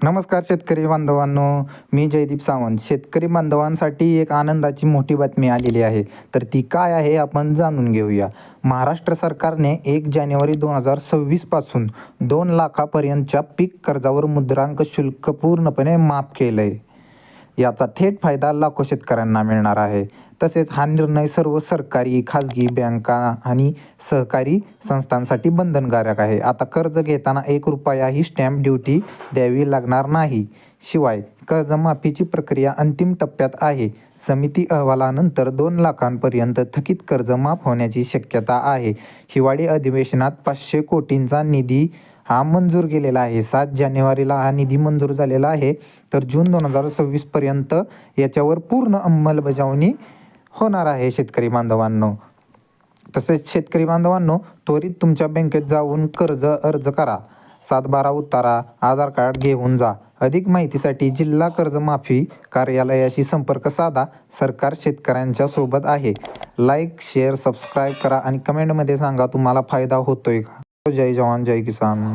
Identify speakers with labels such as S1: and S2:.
S1: नमस्कार शेतकरी बांधवांनो, मी जयदीप सावंत. शेतकरी बांधवांसाठी एक आनंदाची मोठी बातमी आलेली आहे. तर ती काय आहे आपण जाणून घेऊया. महाराष्ट्र सरकारने 1 जानेवारी 2026 पासून 2 लाखापर्यंतच्या पीक कर्जावर मुद्रांक शुल्क पूर्णपणे माफ केलं आहे. याचा थेट फायदा लाखो शेतकऱ्यांना मिळणार आहे. तसेच हा निर्णय सर्व सरकारी, खाजगी बँका आणि सहकारी संस्थांसाठी बंधनकारक आहे. आता कर्ज घेताना 1 रुपयाही स्टॅम्प ड्युटी द्यावी लागणार नाही. शिवाय कर्जमाफीची प्रक्रिया अंतिम टप्प्यात आहे. समिती अहवालानंतर 2 लाखांपर्यंत थकीत कर्ज माफ होण्याची शक्यता आहे. हिवाळी अधिवेशनात 500 कोटींचा निधी हा मंजूर केलेला आहे. 7 जानेवारीला हा निधी मंजूर झालेला आहे. तर जून 2026 पर्यंत याच्यावर पूर्ण अंमलबजावणी होणार आहे शेतकरी बांधवांनो. तसेच शेतकरी बांधवांनो, त्वरित तुमच्या बँकेत जाऊन कर्ज अर्ज करा. 7/12 उतारा, आधार कार्ड घेऊन जा. अधिक माहितीसाठी जिल्हा कर्जमाफी कार्यालयाशी संपर्क साधा. सरकार शेतकऱ्यांच्या सोबत आहे. लाईक, शेअर, सबस्क्राईब करा आणि कमेंटमध्ये सांगा तुम्हाला फायदा होतोय का. जय जवान, जय किसान.